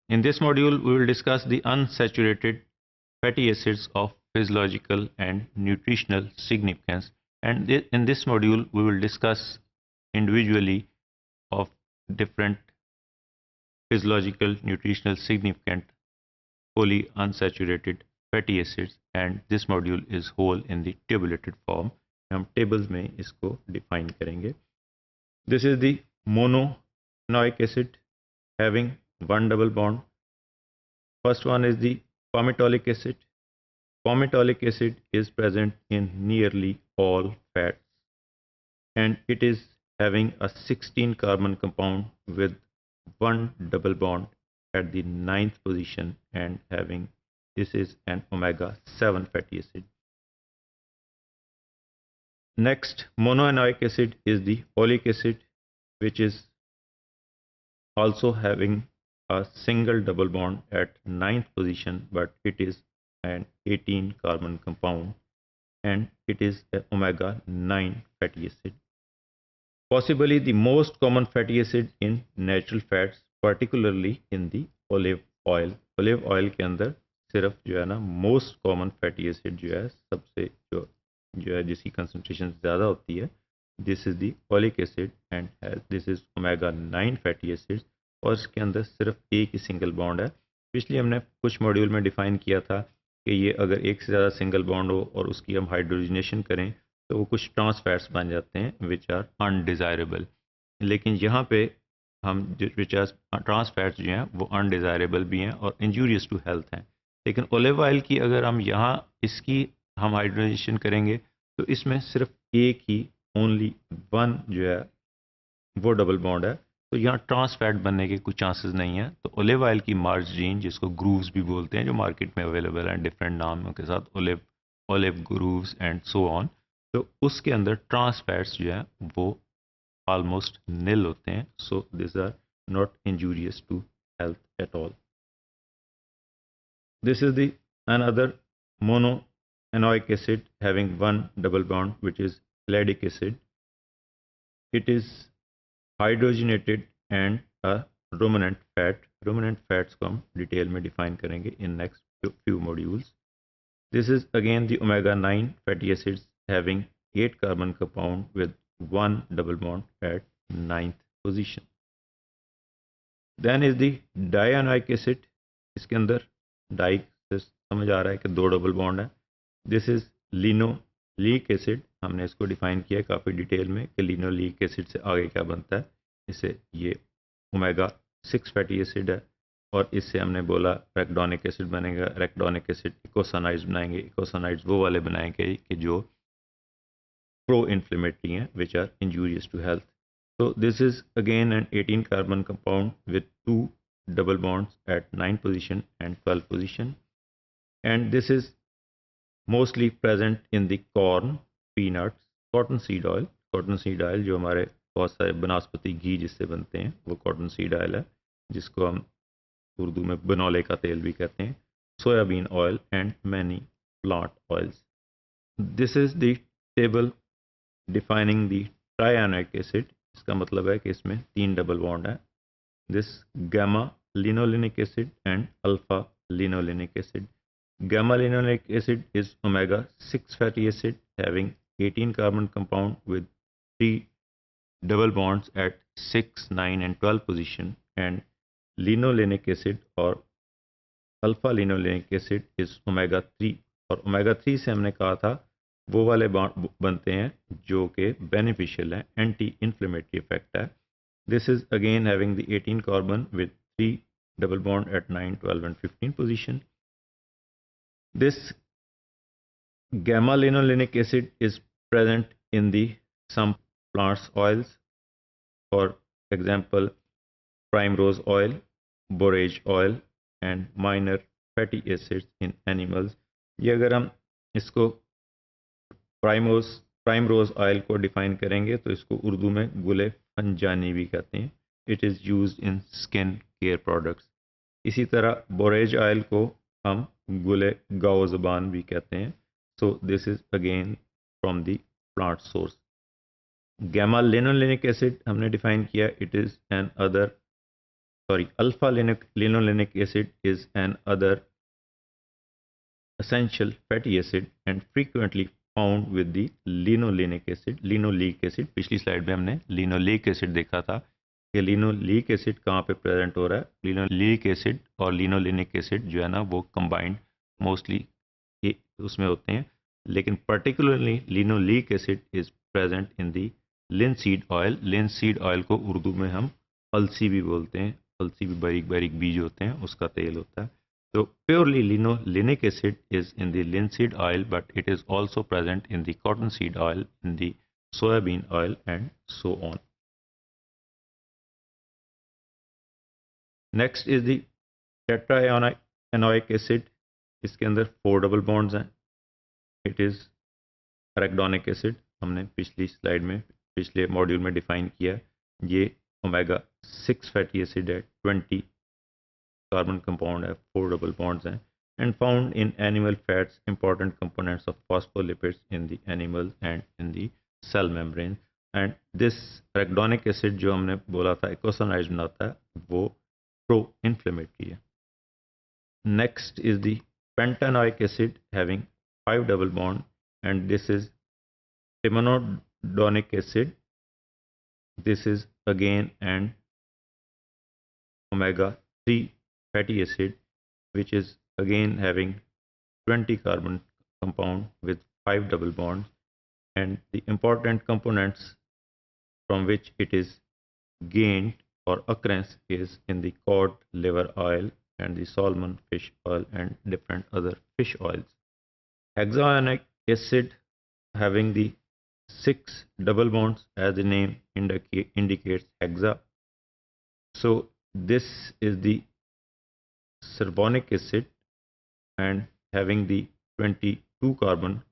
In this module, we will discuss the unsaturated fatty acids of physiological and nutritional significance. And in this module, we will discuss individually of different physiological, nutritional significant polyunsaturated fatty acids. And this module is whole in the tabulated form. हम tables में इसको define करेंगे. This is the monoenoic acid having one double bond. First one is the palmitoleic acid. Palmitoleic acid is present in nearly all fats and it is having a 16 carbon compound with one double bond at the ninth position and having this is an omega 7 fatty acid. Next, monoenoic acid is the oleic acid, which is also having a single double bond at ninth position, but it is an 18 carbon compound and it is an omega 9 fatty acid. Possibly the most common fatty acid in natural fats, particularly in the olive oil. Olive oil के अंदर सिर्फ जो है ना most common fatty acid जो है सबसे जो है जिसकी कंसंट्रेशन ज़्यादा होती है, this is the oleic acid and this is omega 9 fatty acid और इसके अंदर सिर्फ एक ही सिंगल बॉन्ड है. पिछले हमने कुछ मॉड्यूल में डिफाइन किया था कि ये अगर एक से ज़्यादा सिंगल बॉन्ड हो और उसकी हम हाइड्रोजनेशन करें तो वो कुछ ट्रांस फैट्स बन जाते हैं विच आर अनडिज़ायरेबल. लेकिन यहाँ पे हम विच आर ट्रांस फैट्स जो हैं वो अनडिज़ायरेबल भी हैं और इंजूरियस टू हेल्थ हैं. लेकिन ओलिव ऑयल की अगर हम यहाँ इसकी हम हाइड्रोजनेशन करेंगे तो इसमें सिर्फ एक ही ओनली वन जो है वो डबल बॉन्ड है, तो यहाँ ट्रांस फैट बनने के कुछ चांसेस नहीं है. तो ओलिव ऑयल की मार्जिन जिसको ग्रूव्स भी बोलते हैं जो मार्केट में अवेलेबल हैं डिफरेंट नामों के साथ, olive olive groves and so on, तो उसके अंदर ट्रांस फैट्स जो है वो ऑलमोस्ट नील होते हैं. So this are not injurious to health at all. This is the another monoenoic acid having one double bond which is palladic acid. It is hydrogenated and a ruminant fat. Ruminant fats को हम detail में define करेंगे in next few modules. This is again the omega 9 fatty acids having 8 carbon compound with one double bond at ninth position. Then is the dianoic acid. इसके अंदर die से समझ आ रहा है कि दो डबल बॉन्ड है. This is linoleic acid. हमने इसको डिफाइन किया है काफ़ी डिटेल में कि लिनोलिक एसिड से आगे क्या बनता है. इससे ये ओमेगा 6 फैटी एसिड है और इससे हमने बोला रेक्डोनिक एसिड बनेगा. रेक्डोनिक एसिड इकोसानाइड्स बनाएंगे. इकोसानाइड्स वो वाले बनाएंगे कि जो प्रो इन्फ्लेमेटरी हैं which are injurious to health. So this is again an 18 carbon compound with two double bonds at 9th position and 12th position, and this is mostly present in the corn, peanuts, cotton seed oil. Cotton seed oil जो हमारे बहुत सारे बनस्पति घी जिससे बनते हैं वो cotton seed oil है जिसको हम उर्दू में बनौले का तेल भी कहते हैं. Soybean oil and many plant oils. This is the table defining the trianic acid. इसका मतलब है कि इसमें तीन डबल बॉन्ड है. This gamma linolenic acid and alpha linolenic acid. Gamma linolenic acid is omega 6 fatty acid having 18 carbon compound with 3 double bonds at 6, 9 and 12 position, and linolenic acid और alpha linolenic acid is omega 3. और omega 3 से हमने कहा था वो वाले bond बनते हैं जो कि बेनिफिशियल हैं, एंटी इन्फ्लेमेटरी इफेक्ट है. This is again having the 18 carbon with 3 double bond at 9, 12 and 15 position. This gamma linolenic acid is present in the some plants oils, for example primrose oil, borage oil and minor fatty acids in animals. ये अगर हम इसको primrose oil को define करेंगे तो इसको उर्दू में गुले फंजानी भी कहते हैं. It is used in skin care products. इसी तरह बोरेज ऑयल को हम गुले गाओ ज़बान भी कहते हैं. So this is again from the plant source. Gamma linolenic acid हमने डिफाइन किया. It is another alpha linolenic acid is an other essential fatty acid and frequently found with the linolenic acid. Linoleic acid, पिछली slide में हमने linoleic acid देखा था कि linoleic acid कहाँ पे प्रेजेंट हो रहा है. लिनोलिक एसिड और लिनोलेनिक एसिड जो है ना वो कंबाइंड मोस्टली उसमें होते हैं, लेकिन particularly linoleic acid is present in the linseed oil. Linseed oil को उर्दू में हम अलसी भी बोलते हैं. अलसी भी बारीक बारीक बीज होते हैं, उसका तेल होता है. So purely linolenic acid is in the linseed oil, but it is also present in the cottonseed oil, in the soybean oil, and so on. Next is the tetraionic acid. इसके अंदर 4 डबल बॉन्ड्स हैं. It is arachidonic acid. हमने पिछली slide में पिछले module में define किया. ये ओमेगा 6 फैटी एसिड है, 20 कार्बन कंपाउंड है, 4 डबल बॉन्ड्स हैं, and found in animal fats, important components of phospholipids in the animal and in the cell membrane. And this arachidonic acid जो हमने बोला था eicosanoids बनाता है, वो pro-inflammatory है. Next is the pentanoic acid having 5 double bond, and this is timnodonic acid. This is again an omega 3 fatty acid which is again having 20 carbon compound with 5 double bonds, and the important components from which it is gained or occurrence is in the cod liver oil and the salmon fish oil and different other fish oils. Hexaionic acid having the 6 double bonds, as the name indicates, hexa. So this is the carbonic acid and having the 22 carbon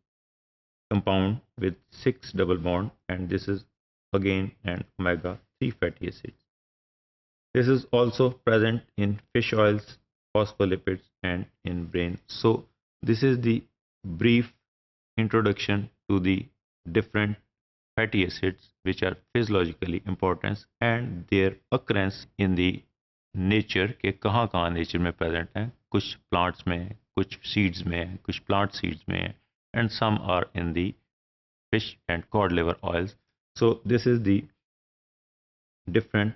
compound with 6 double bond, and this is again an omega 3 fatty acid. This is also present in fish oils, phospholipids, and in brain. So this is the brief introduction to the different fatty acids which are physiologically important and their occurrence in the nature के कहाँ कहाँ nature में present हैं. कुछ plants में, कुछ seeds में, कुछ प्लांट सीड्स में, and some are in the fish and cod liver oils. So this is the different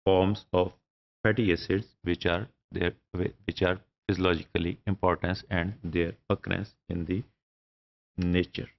forms of fatty acids which are there, which are physiologically important and their occurrence in the nature.